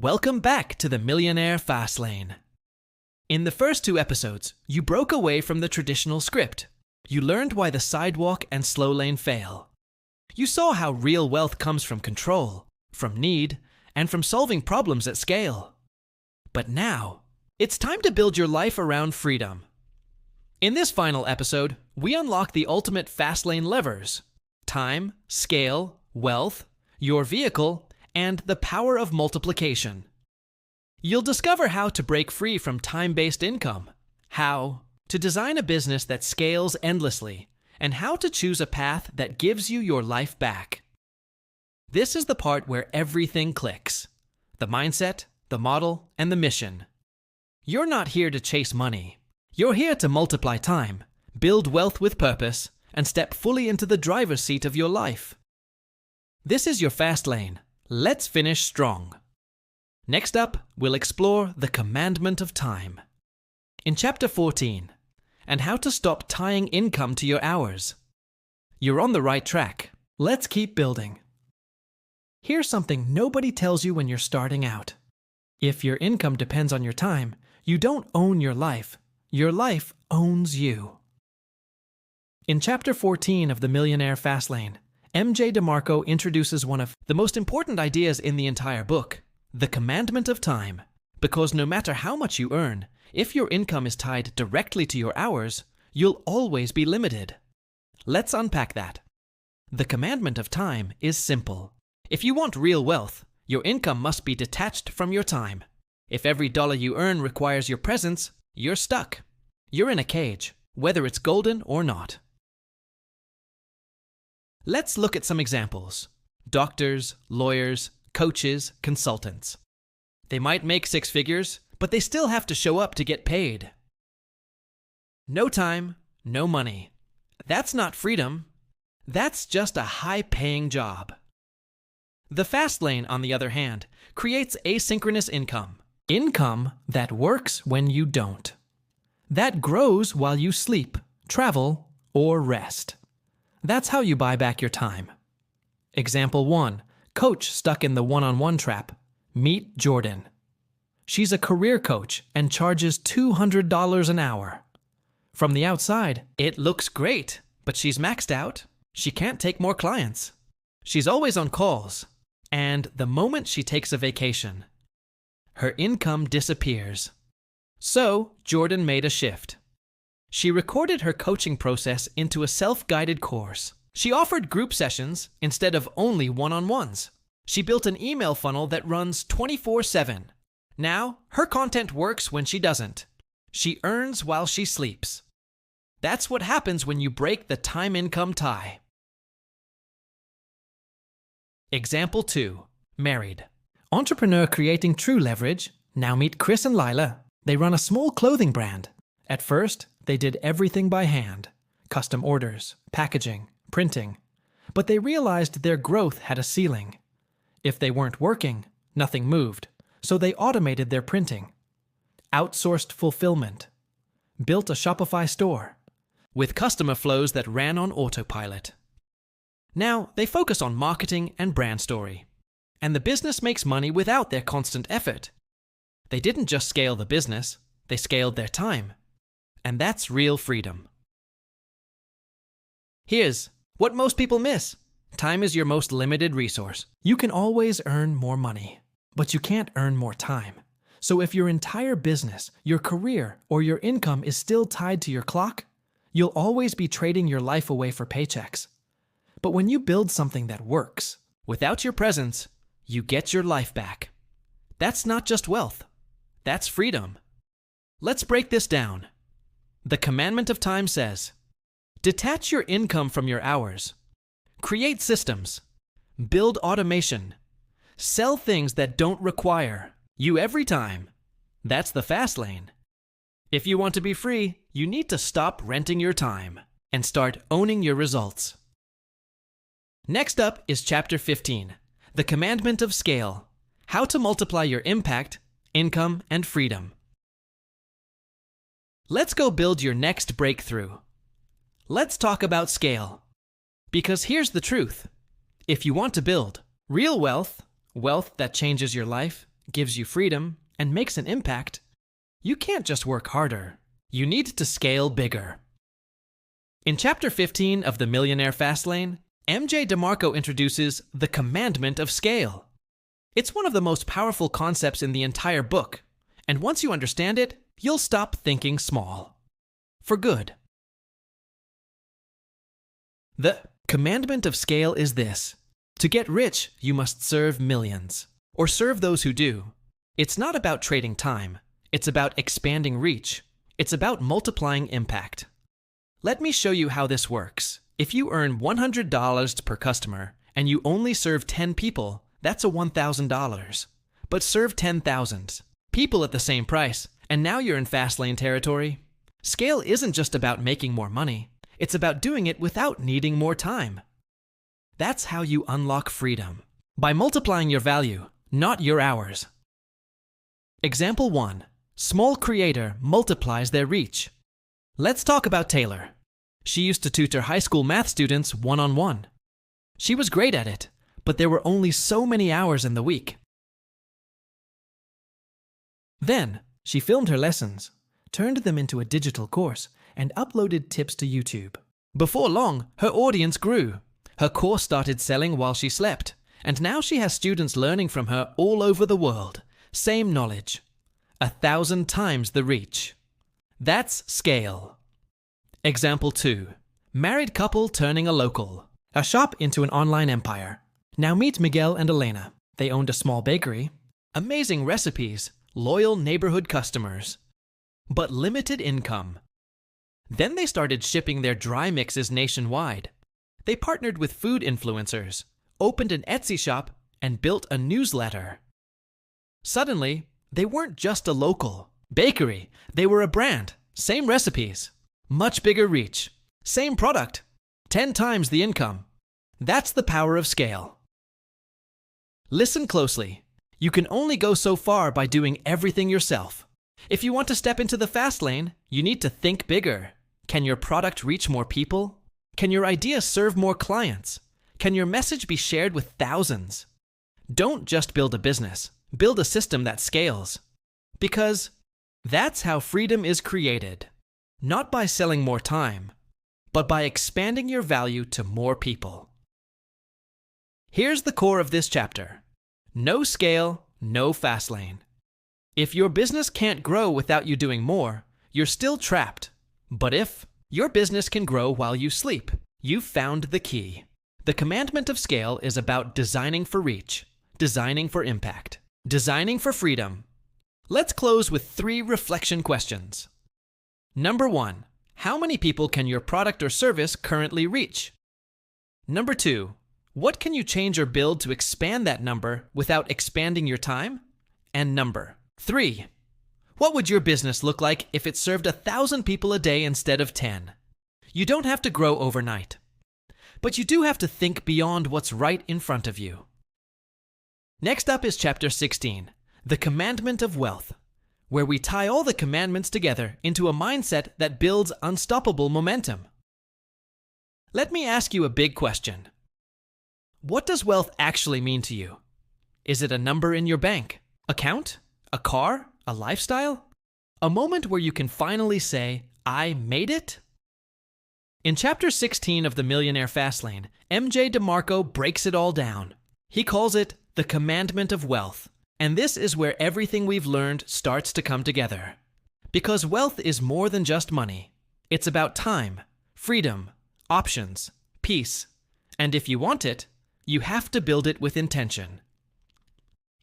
Welcome back to the Millionaire Fastlane. In the first two episodes, you broke away from the traditional script. You learned why the sidewalk and slow lane fail. You saw how real wealth comes from control, from need, and from solving problems at scale. But now, it's time to build your life around freedom. In this final episode, we unlock the ultimate Fastlane levers: time, scale, wealth, your vehicle, and the power of multiplication. You'll discover how to break free from time-based income, how to design a business that scales endlessly, and how to choose a path that gives you your life back. This is the part where everything clicks: the mindset, the model, and the mission. You're not here to chase money. You're here to multiply time, build wealth with purpose, and step fully into the driver's seat of your life. This is your fast lane. Let's finish strong. Next up, we'll explore the commandment of time. In Chapter 14, and how to stop tying income to your hours. You're on the right track. Let's keep building. Here's something nobody tells you when you're starting out. If your income depends on your time, you don't own your life. Your life owns you. In Chapter 14 of the Millionaire Fastlane, MJ DeMarco introduces one of the most important ideas in the entire book: the commandment of time. Because no matter how much you earn, if your income is tied directly to your hours, you'll always be limited. Let's unpack that. The commandment of time is simple. If you want real wealth, your income must be detached from your time. If every dollar you earn requires your presence, you're stuck. You're in a cage, whether it's golden or not. Let's look at some examples. Doctors, lawyers, coaches, consultants. They might make six figures, but they still have to show up to get paid. No time, no money. That's not freedom. That's just a high-paying job. The fast lane, on the other hand, creates asynchronous income. Income that works when you don't. That grows while you sleep, travel, or rest. That's how you buy back your time. Example 1. Coach stuck in the one-on-one trap. Meet Jordan. She's a career coach and charges $200 an hour. From the outside, it looks great, but she's maxed out. She can't take more clients. She's always on calls. And the moment she takes a vacation, her income disappears. So, Jordan made a shift. She recorded her coaching process into a self-guided course. She offered group sessions instead of only one-on-ones. She built an email funnel that runs 24/7. Now, her content works when she doesn't. She earns while she sleeps. That's what happens when you break the time-income tie. Example 2. Married. Entrepreneur creating true leverage. Now meet Chris and Lila. They run a small clothing brand. At first, they did everything by hand: custom orders, packaging, printing. But they realized their growth had a ceiling. If they weren't working, nothing moved. So they automated their printing, outsourced fulfillment, built a Shopify store with customer flows that ran on autopilot. Now they focus on marketing and brand story. And the business makes money without their constant effort. They didn't just scale the business, they scaled their time. And that's real freedom. Here's what most people miss. Time is your most limited resource. You can always earn more money, but you can't earn more time. So if your entire business, your career, or your income is still tied to your clock, you'll always be trading your life away for paychecks. But when you build something that works, without your presence, you get your life back. That's not just wealth. That's freedom. Let's break this down. The commandment of time says, detach your income from your hours. Create systems. Build automation. Sell things that don't require you every time. That's the fast lane. If you want to be free, you need to stop renting your time and start owning your results. Next up is Chapter 15, the commandment of scale. How to multiply your impact, income, and freedom. Let's go build your next breakthrough. Let's talk about scale. Because here's the truth. If you want to build real wealth, wealth that changes your life, gives you freedom, and makes an impact, you can't just work harder. You need to scale bigger. In Chapter 15 of the Millionaire Fastlane, MJ DeMarco introduces the commandment of scale. It's one of the most powerful concepts in the entire book, and once you understand it, you'll stop thinking small. For good. The commandment of scale is this: to get rich, you must serve millions, or serve those who do. It's not about trading time. It's about expanding reach. It's about multiplying impact. Let me show you how this works. If you earn $100 per customer and you only serve 10 people, that's a $1,000. But serve 10,000 people at the same price, and now you're in Fastlane territory. Scale isn't just about making more money. It's about doing it without needing more time. That's how you unlock freedom. By multiplying your value, not your hours. Example 1. Small creator multiplies their reach. Let's talk about Taylor. She used to tutor high school math students one-on-one. She was great at it, but there were only so many hours in the week. Then, she filmed her lessons, turned them into a digital course, and uploaded tips to YouTube. Before long, her audience grew. Her course started selling while she slept, and now she has students learning from her all over the world. Same knowledge. 1,000 times the reach. That's scale. Example 2. Married couple turning a local. A shop into an online empire. Now meet Miguel and Elena. They owned a small bakery. Amazing recipes. Loyal neighborhood customers. But limited income. Then they started shipping their dry mixes nationwide. They partnered with food influencers, opened an Etsy shop, and built a newsletter. Suddenly, they weren't just a local bakery. They were a brand. Same recipes. Much bigger reach. Same product. 10 times the income. That's the power of scale. Listen closely. You can only go so far by doing everything yourself. If you want to step into the fast lane, you need to think bigger. Can your product reach more people? Can your idea serve more clients? Can your message be shared with thousands? Don't just build a business. Build a system that scales. Because that's how freedom is created. Not by selling more time, but by expanding your value to more people. Here's the core of this chapter. No scale, no fast lane. If your business can't grow without you doing more, you're still trapped. But if your business can grow while you sleep, you've found the key. The commandment of scale is about designing for reach, designing for impact, designing for freedom. Let's close with 3 reflection questions. Number 1, how many people can your product or service currently reach? Number 2, what can you change or build to expand that number without expanding your time? And number 3, what would your business look like if it served 1,000 people a day instead of 10? You don't have to grow overnight, but you do have to think beyond what's right in front of you. Next up is Chapter 16, the commandment of wealth, where we tie all the commandments together into a mindset that builds unstoppable momentum. Let me ask you a big question. What does wealth actually mean to you? Is it a number in your bank account? A car? A lifestyle? A moment where you can finally say, I made it? In Chapter 16 of the Millionaire Fastlane, MJ DeMarco breaks it all down. He calls it the commandment of wealth. And this is where everything we've learned starts to come together. Because wealth is more than just money. It's about time, freedom, options, peace. And if you want it, you have to build it with intention.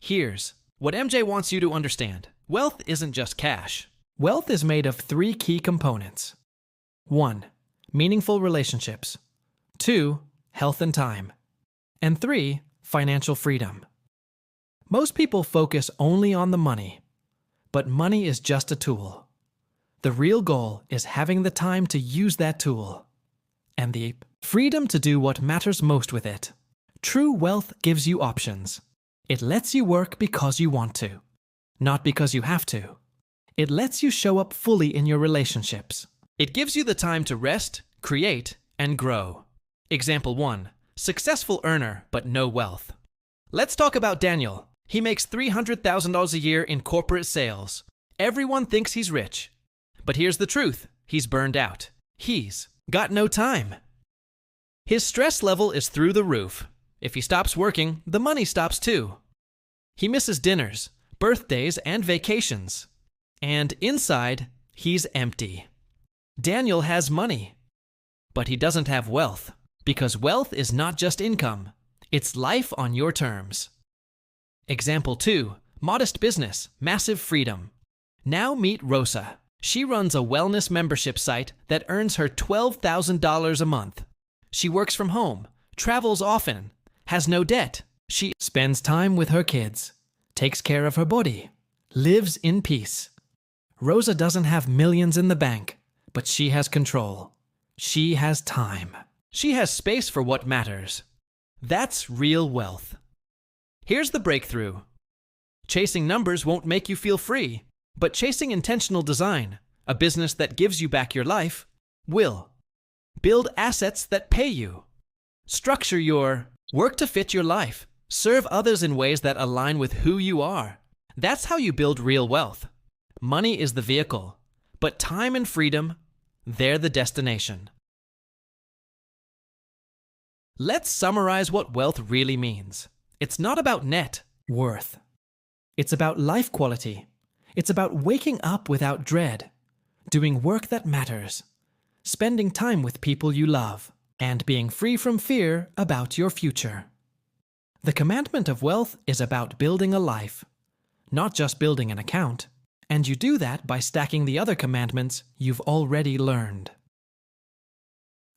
Here's what MJ wants you to understand. Wealth isn't just cash. Wealth is made of 3 key components. 1, meaningful relationships. 2, health and time. And 3, financial freedom. Most people focus only on the money, but money is just a tool. The real goal is having the time to use that tool, and the freedom to do what matters most with it. True wealth gives you options. It lets you work because you want to, not because you have to. It lets you show up fully in your relationships. It gives you the time to rest, create, and grow. Example 1, successful earner but no wealth. Let's talk about Daniel. He makes $300,000 a year in corporate sales. Everyone thinks he's rich. But here's the truth. He's burned out. He's got no time. His stress level is through the roof. If he stops working, the money stops too. He misses dinners, birthdays, and vacations. And inside, he's empty. Daniel has money. But he doesn't have wealth. Because wealth is not just income. It's life on your terms. Example 2. Modest business, massive freedom. Now meet Rosa. She runs a wellness membership site that earns her $12,000 a month. She works from home, travels often, has no debt. She spends time with her kids, takes care of her body, lives in peace. Rosa doesn't have millions in the bank, but she has control. She has time. She has space for what matters. That's real wealth. Here's the breakthrough. Chasing numbers won't make you feel free, but chasing intentional design, a business that gives you back your life, will. Build assets that pay you. Structure your work to fit your life. Serve others in ways that align with who you are. That's how you build real wealth. Money is the vehicle, but time and freedom, they're the destination. Let's summarize what wealth really means. It's not about net worth. It's about life quality. It's about waking up without dread, doing work that matters, spending time with people you love, and being free from fear about your future. The commandment of wealth is about building a life, not just building an account, and you do that by stacking the other commandments you've already learned.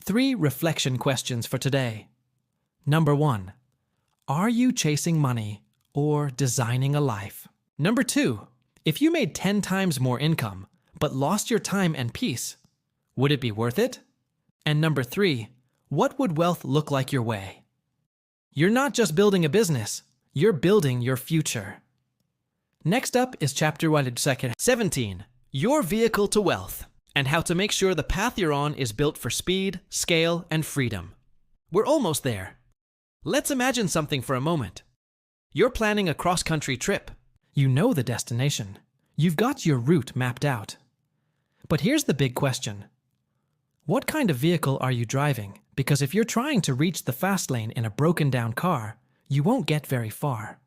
3 reflection questions for today. Number 1. Are you chasing money or designing a life? Number 2. If you made 10 times more income, but lost your time and peace, would it be worth it? And number 3, what would wealth look like your way? You're not just building a business, you're building your future. Next up is Chapter 17, Your Vehicle to Wealth, and how to make sure the path you're on is built for speed, scale, and freedom. We're almost there. Let's imagine something for a moment. You're planning a cross-country trip. You know the destination. You've got your route mapped out. But here's the big question. What kind of vehicle are you driving? Because if you're trying to reach the fast lane in a broken-down car, you won't get very far.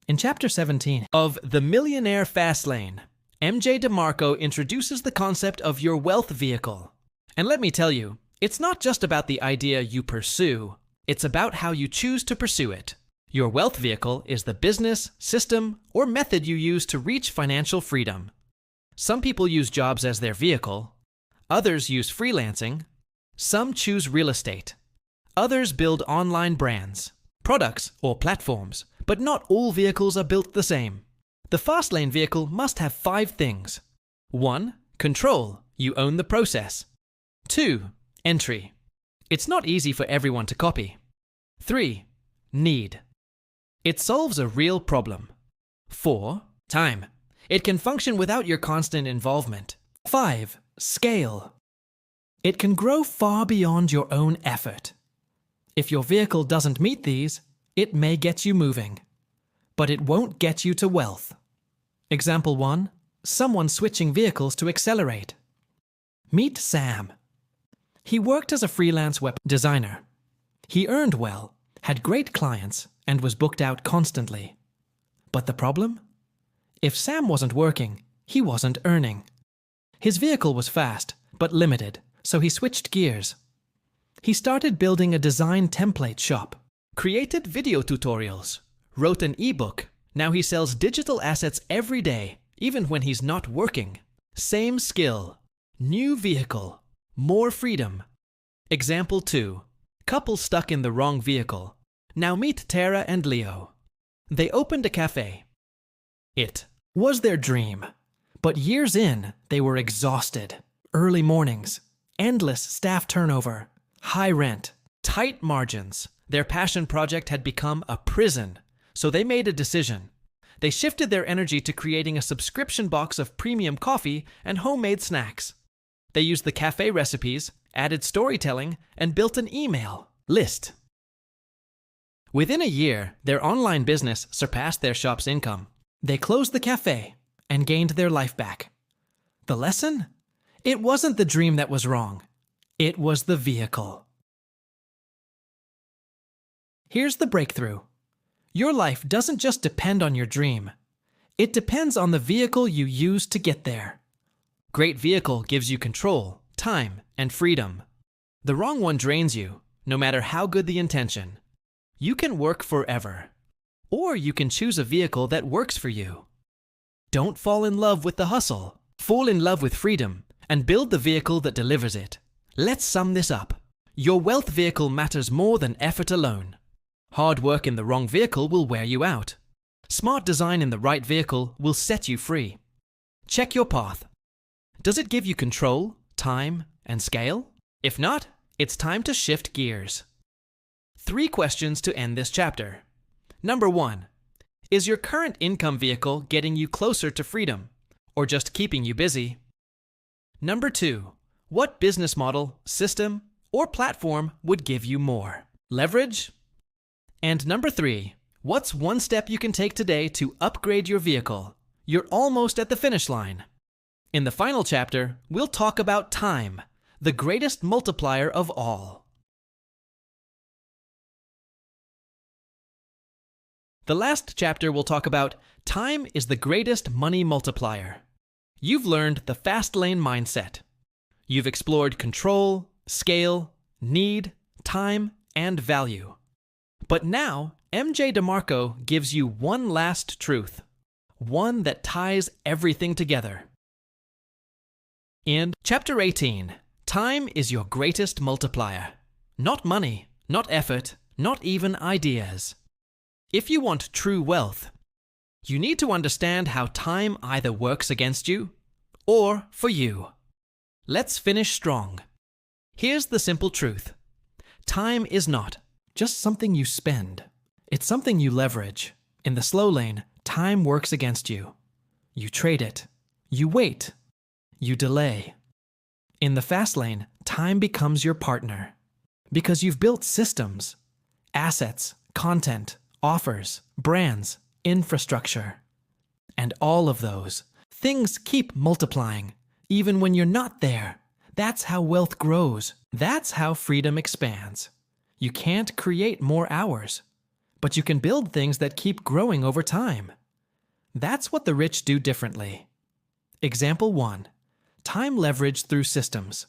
In Chapter 17 of The Millionaire Fastlane, MJ DeMarco introduces the concept of your wealth vehicle. And let me tell you, it's not just about the idea you pursue, it's about how you choose to pursue it. Your wealth vehicle is the business, system, or method you use to reach financial freedom. Some people use jobs as their vehicle. Others use freelancing. Some choose real estate. Others build online brands, products, or platforms. But not all vehicles are built the same. The Fastlane vehicle must have 5 things. 1. Control. You own the process. 2. Entry. It's not easy for everyone to copy. 3. Need. It solves a real problem. 4. Time. It can function without your constant involvement. 5. Scale. It can grow far beyond your own effort. If your vehicle doesn't meet these, it may get you moving, but it won't get you to wealth. Example 1. Someone switching vehicles to accelerate. Meet Sam. He worked as a freelance web designer. He earned well, had great clients, and was booked out constantly. But the problem? If Sam wasn't working, he wasn't earning. His vehicle was fast, but limited, so he switched gears. He started building a design template shop, created video tutorials, wrote an ebook. Now he sells digital assets every day, even when he's not working. Same skill, new vehicle, more freedom. Example 2. Couple stuck in the wrong vehicle. Now meet Tara and Leo. They opened a cafe. It was their dream. But years in, they were exhausted. Early mornings, endless staff turnover, high rent, tight margins. Their passion project had become a prison, so they made a decision. They shifted their energy to creating a subscription box of premium coffee and homemade snacks. They used the cafe recipes, added storytelling, and built an email list. Within a year, their online business surpassed their shop's income. They closed the cafe and gained their life back. The lesson? It wasn't the dream that was wrong. It was the vehicle. Here's the breakthrough. Your life doesn't just depend on your dream. It depends on the vehicle you use to get there. Great vehicle gives you control, time, and freedom. The wrong one drains you, no matter how good the intention. You can work forever. Or you can choose a vehicle that works for you. Don't fall in love with the hustle. Fall in love with freedom and build the vehicle that delivers it. Let's sum this up. Your wealth vehicle matters more than effort alone. Hard work in the wrong vehicle will wear you out. Smart design in the right vehicle will set you free. Check your path. Does it give you control, time, and scale? If not, it's time to shift gears. 3 questions to end this chapter. Number 1. Is your current income vehicle getting you closer to freedom, or just keeping you busy? Number 2. What business model, system, or platform would give you more leverage? And number 3. What's one step you can take today to upgrade your vehicle? You're almost at the finish line. In the final chapter, we'll talk about time, the greatest multiplier of all. The last chapter will talk about time is the greatest money multiplier. You've learned the Fastlane mindset. You've explored control, scale, need, time, and value. But now, MJ DeMarco gives you one last truth, one that ties everything together. In Chapter 18, time is your greatest multiplier. Not money, not effort, not even ideas. If you want true wealth, you need to understand how time either works against you or for you. Let's finish strong. Here's the simple truth. Time is not just something you spend. It's something you leverage. In the slow lane, time works against you. You trade it. You wait. You delay. In the fast lane, time becomes your partner. Because you've built systems, assets, content, offers, brands, infrastructure. And all of those things keep multiplying, even when you're not there. That's how wealth grows. That's how freedom expands. You can't create more hours, but you can build things that keep growing over time. That's what the rich do differently. Example 1. Time leverage through systems.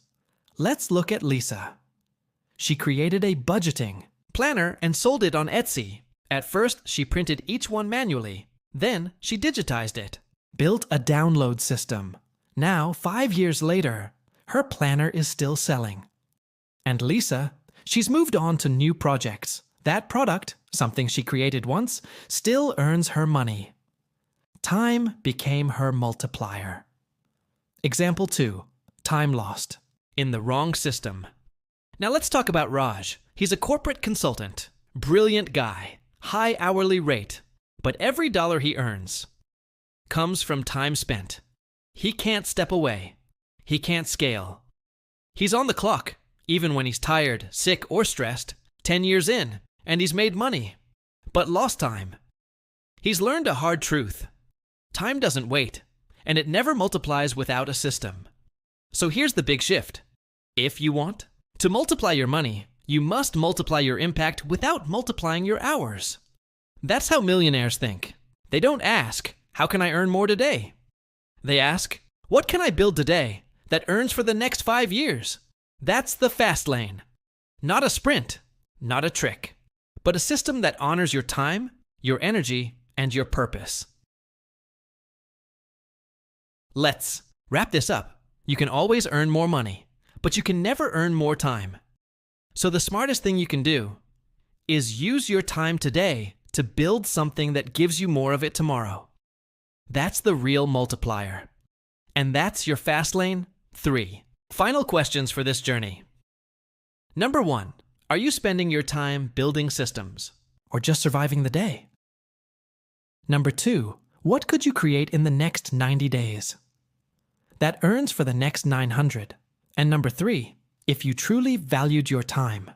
Let's look at Lisa. She created a budgeting planner and sold it on Etsy. At first, she printed each one manually. Then, she digitized it. Built a download system. Now, 5 years later, her planner is still selling. And Lisa, she's moved on to new projects. That product, something she created once, still earns her money. Time became her multiplier. Example 2. Time lost. In the wrong system. Now let's talk about Raj. He's a corporate consultant. Brilliant guy. High hourly rate. But every dollar he earns comes from time spent. He can't step away. He can't scale. He's on the clock, even when he's tired, sick, or stressed. 10 years in, and he's made money. But lost time. He's learned a hard truth. Time doesn't wait, and it never multiplies without a system. So here's the big shift. If you want to multiply your money, you must multiply your impact without multiplying your hours. That's how millionaires think. They don't ask, how can I earn more today? They ask, what can I build today that earns for the next 5 years? That's the fast lane. Not a sprint, not a trick, but a system that honors your time, your energy, and your purpose. Let's wrap this up. You can always earn more money, but you can never earn more time. So the smartest thing you can do is use your time today to build something that gives you more of it tomorrow. That's the real multiplier. And that's your Fastlane 3. Final questions for this journey. Number 1, are you spending your time building systems or just surviving the day? Number 2, what could you create in the next 90 days that earns for the next 900? And number 3, if you truly valued your time,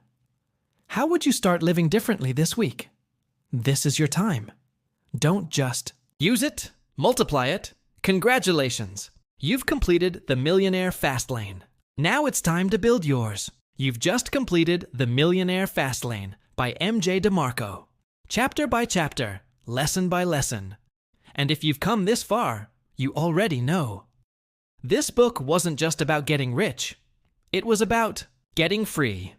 how would you start living differently this week? this is your time. Don't just use it, multiply it. Congratulations! You've completed the Millionaire Fastlane. Now it's time to build yours. You've just completed the Millionaire Fastlane by MJ DeMarco. Chapter by chapter, lesson by lesson. And if you've come this far, you already know. This book wasn't just about getting rich. It was about getting free.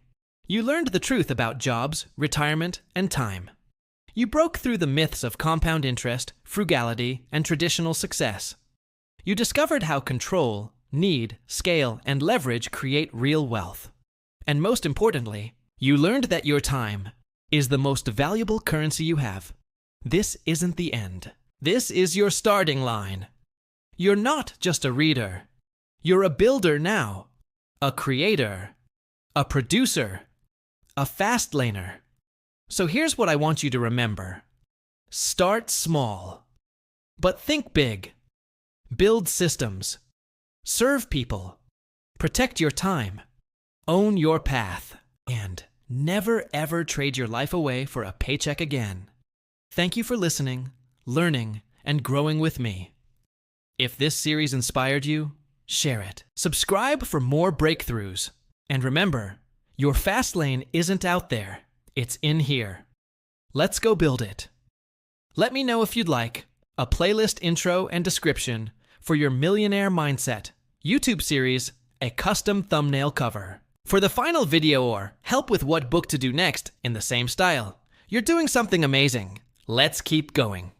You learned the truth about jobs, retirement, and time. You broke through the myths of compound interest, frugality, and traditional success. You discovered how control, need, scale, and leverage create real wealth. And most importantly, you learned that your time is the most valuable currency you have. This isn't the end. This is your starting line. You're not just a reader. You're a builder now, a creator, a producer, a fastlaner. So here's what I want you to remember. Start small, but think big. Build systems. Serve people. Protect your time. Own your path. And never ever trade your life away for a paycheck again. Thank you for listening, learning, and growing with me. If this series inspired you, share it. Subscribe for more breakthroughs. And remember, your fast lane isn't out there. It's in here. Let's go build it. Let me know if you'd like a playlist intro and description for your Millionaire Mindset YouTube series, a custom thumbnail cover. For the final video or help with what book to do next in the same style. You're doing something amazing. Let's keep going.